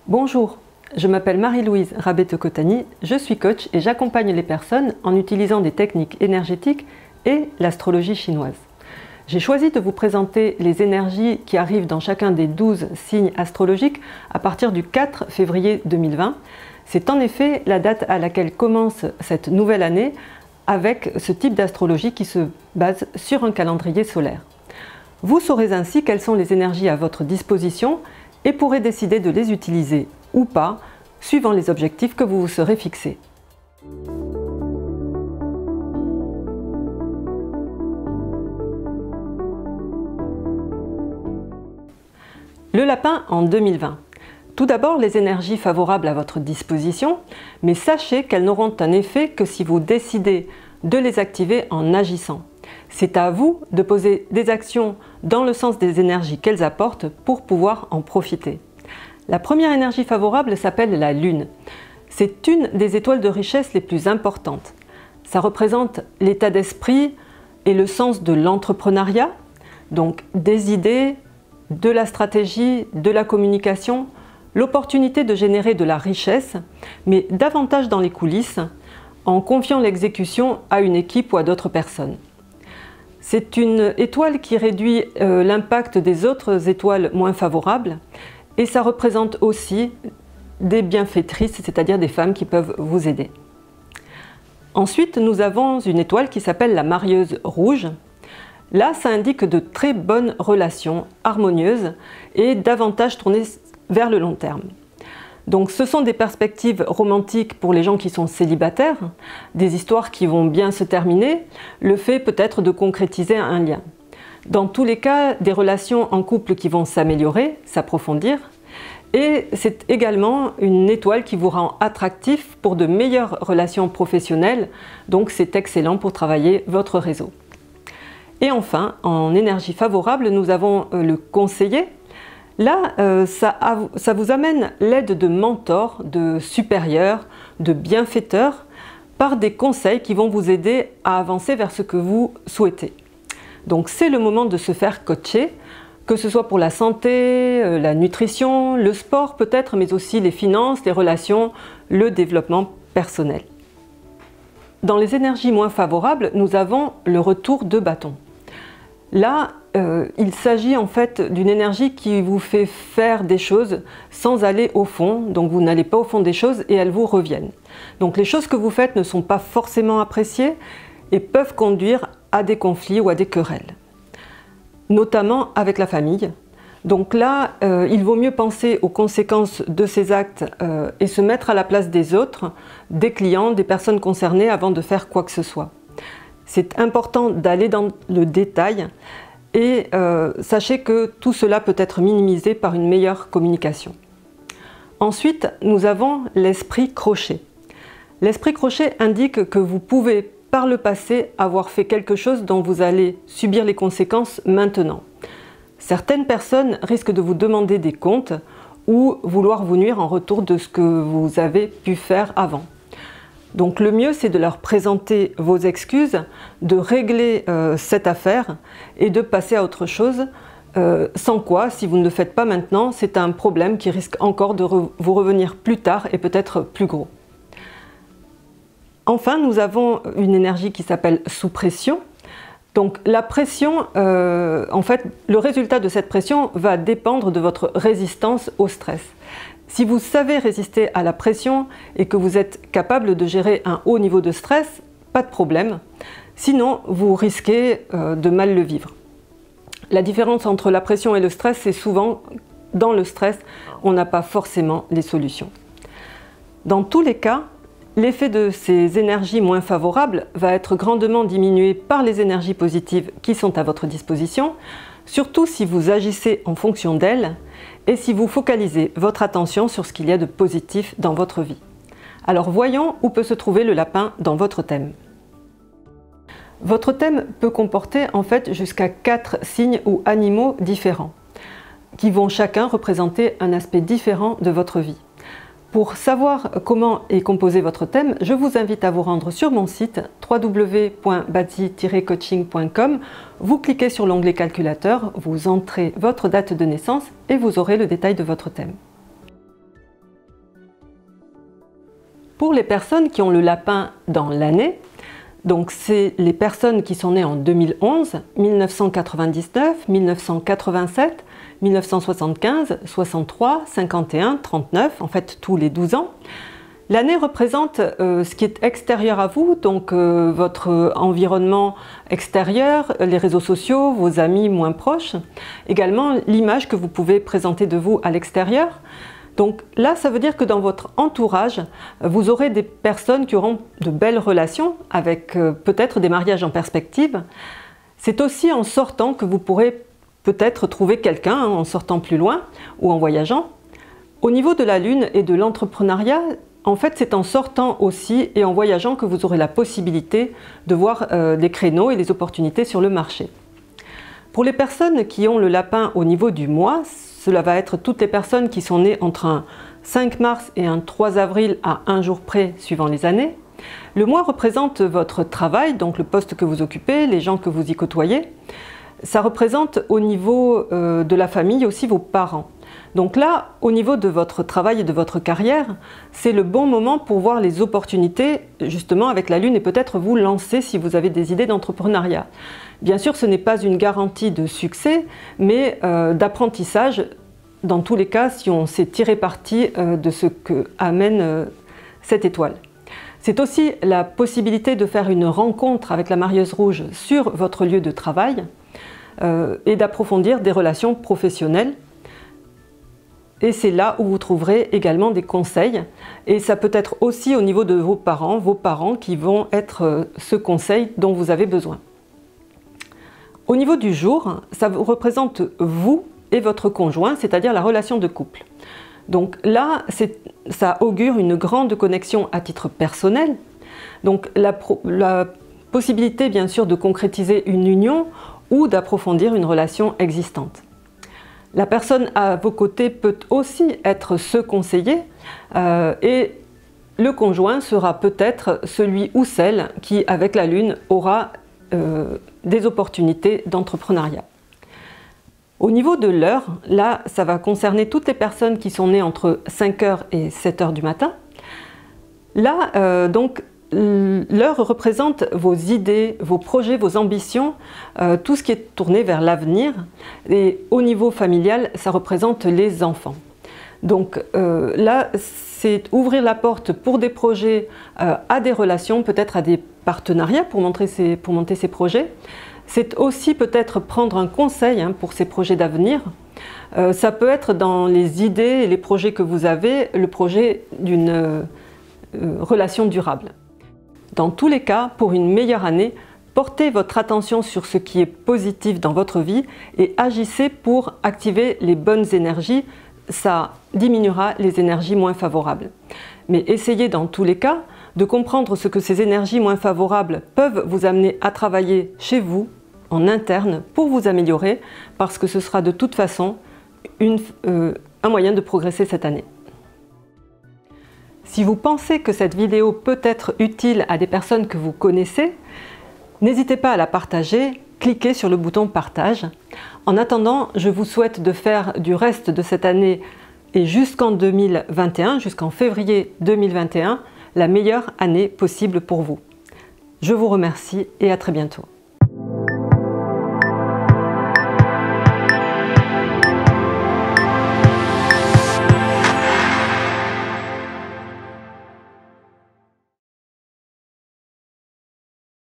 Bonjour, je m'appelle Marie-Louise Rabeteux-Kotani, je suis coach et j'accompagne les personnes en utilisant des techniques énergétiques et l'astrologie chinoise. J'ai choisi de vous présenter les énergies qui arrivent dans chacun des 12 signes astrologiques à partir du 4 février 2020. C'est en effet la date à laquelle commence cette nouvelle année avec ce type d'astrologie qui se base sur un calendrier solaire. Vous saurez ainsi quelles sont les énergies à votre disposition et pourrez décider de les utiliser ou pas, suivant les objectifs que vous vous serez fixés. Le lapin en 2020. Tout d'abord, les énergies favorables à votre disposition, mais sachez qu'elles n'auront un effet que si vous décidez de les activer en agissant. C'est à vous de poser des actions dans le sens des énergies qu'elles apportent pour pouvoir en profiter. La première énergie favorable s'appelle la Lune. C'est une des étoiles de richesse les plus importantes. Ça représente l'état d'esprit et le sens de l'entrepreneuriat, donc des idées, de la stratégie, de la communication, l'opportunité de générer de la richesse, mais davantage dans les coulisses, en confiant l'exécution à une équipe ou à d'autres personnes. C'est une étoile qui réduit l'impact des autres étoiles moins favorables et ça représente aussi des bienfaitrices, c'est-à-dire des femmes qui peuvent vous aider. Ensuite, nous avons une étoile qui s'appelle la Marieuse rouge. Là, ça indique de très bonnes relations harmonieuses et davantage tournées vers le long terme. Donc ce sont des perspectives romantiques pour les gens qui sont célibataires, des histoires qui vont bien se terminer, le fait peut-être de concrétiser un lien. Dans tous les cas, des relations en couple qui vont s'améliorer, s'approfondir, et c'est également une étoile qui vous rend attractif pour de meilleures relations professionnelles, donc c'est excellent pour travailler votre réseau. Et enfin, en énergie favorable, nous avons le conseiller. Là, ça vous amène l'aide de mentors, de supérieurs, de bienfaiteurs, par des conseils qui vont vous aider à avancer vers ce que vous souhaitez. Donc c'est le moment de se faire coacher, que ce soit pour la santé, la nutrition, le sport peut-être, mais aussi les finances, les relations, le développement personnel. Dans les énergies moins favorables, nous avons le retour de bâton. Là, il s'agit en fait d'une énergie qui vous fait faire des choses sans aller au fond, donc vous n'allez pas au fond des choses et elles vous reviennent. Donc les choses que vous faites ne sont pas forcément appréciées et peuvent conduire à des conflits ou à des querelles, notamment avec la famille. Donc là, il vaut mieux penser aux conséquences de ces actes et se mettre à la place des autres, des clients, des personnes concernées avant de faire quoi que ce soit. C'est important d'aller dans le détail et sachez que tout cela peut être minimisé par une meilleure communication. Ensuite, nous avons l'esprit crochet. L'esprit crochet indique que vous pouvez par le passé avoir fait quelque chose dont vous allez subir les conséquences maintenant. Certaines personnes risquent de vous demander des comptes ou vouloir vous nuire en retour de ce que vous avez pu faire avant. Donc le mieux, c'est de leur présenter vos excuses, de régler cette affaire et de passer à autre chose, sans quoi, si vous ne le faites pas maintenant, c'est un problème qui risque encore de vous revenir plus tard et peut-être plus gros. Enfin, nous avons une énergie qui s'appelle sous pression. Donc la pression, en fait, le résultat de cette pression va dépendre de votre résistance au stress. Si vous savez résister à la pression et que vous êtes capable de gérer un haut niveau de stress, pas de problème. Sinon, vous risquez de mal le vivre. La différence entre la pression et le stress, c'est souvent dans le stress, on n'a pas forcément les solutions. Dans tous les cas, l'effet de ces énergies moins favorables va être grandement diminué par les énergies positives qui sont à votre disposition, surtout si vous agissez en fonction d'elles et si vous focalisez votre attention sur ce qu'il y a de positif dans votre vie. Alors voyons où peut se trouver le lapin dans votre thème. Votre thème peut comporter en fait jusqu'à 4 signes ou animaux différents, qui vont chacun représenter un aspect différent de votre vie. Pour savoir comment est composé votre thème, je vous invite à vous rendre sur mon site www.bazi-coaching.com. Vous cliquez sur l'onglet calculateur, vous entrez votre date de naissance et vous aurez le détail de votre thème. Pour les personnes qui ont le lapin dans l'année, donc c'est les personnes qui sont nées en 2011, 1999, 1987, 1975, 63, 51, 39, en fait tous les 12 ans. L'année représente ce qui est extérieur à vous, donc votre environnement extérieur, les réseaux sociaux, vos amis moins proches, également l'image que vous pouvez présenter de vous à l'extérieur. Donc là, ça veut dire que dans votre entourage, vous aurez des personnes qui auront de belles relations, avec peut-être des mariages en perspective. C'est aussi en sortant que vous pourrez peut-être trouver quelqu'un, en sortant plus loin ou en voyageant. Au niveau de la Lune et de l'entrepreneuriat, en fait, c'est en sortant aussi et en voyageant que vous aurez la possibilité de voir des créneaux et des opportunités sur le marché. Pour les personnes qui ont le lapin au niveau du mois, cela va être toutes les personnes qui sont nées entre un 5 mars et un 3 avril à un jour près suivant les années. Le mois représente votre travail, donc le poste que vous occupez, les gens que vous y côtoyez. Ça représente au niveau de la famille aussi vos parents. Donc là, au niveau de votre travail et de votre carrière, c'est le bon moment pour voir les opportunités justement avec la Lune et peut-être vous lancer si vous avez des idées d'entrepreneuriat. Bien sûr, ce n'est pas une garantie de succès, mais d'apprentissage dans tous les cas si on sait tirer parti de ce que amène cette étoile. C'est aussi la possibilité de faire une rencontre avec la marieuse rouge sur votre lieu de travail et d'approfondir des relations professionnelles. Et c'est là où vous trouverez également des conseils. Et ça peut être aussi au niveau de vos parents qui vont être ce conseil dont vous avez besoin. Au niveau du jour, ça vous représente vous et votre conjoint, c'est-à-dire la relation de couple. Donc là, ça augure une grande connexion à titre personnel. Donc la possibilité bien sûr de concrétiser une union ou d'approfondir une relation existante. La personne à vos côtés peut aussi être ce conseiller et le conjoint sera peut-être celui ou celle qui, avec la Lune, aura des opportunités d'entrepreneuriat. Au niveau de l'heure, là, ça va concerner toutes les personnes qui sont nées entre 5h et 7h du matin. Là, donc, l'heure représente vos idées, vos projets, vos ambitions, tout ce qui est tourné vers l'avenir. Et au niveau familial, ça représente les enfants. Donc là, c'est ouvrir la porte pour des projets, à des relations, peut-être à des partenariats pour monter ces projets. C'est aussi peut-être prendre un conseil pour ces projets d'avenir. Ça peut être dans les idées et les projets que vous avez, le projet d'une relation durable. Dans tous les cas, pour une meilleure année, portez votre attention sur ce qui est positif dans votre vie et agissez pour activer les bonnes énergies. Ça diminuera les énergies moins favorables. Mais essayez dans tous les cas de comprendre ce que ces énergies moins favorables peuvent vous amener à travailler chez vous, en interne, pour vous améliorer, parce que ce sera de toute façon un moyen de progresser cette année. Si vous pensez que cette vidéo peut être utile à des personnes que vous connaissez, n'hésitez pas à la partager, cliquez sur le bouton partage. En attendant, je vous souhaite de faire du reste de cette année et jusqu'en 2021, jusqu'en février 2021, la meilleure année possible pour vous. Je vous remercie et à très bientôt.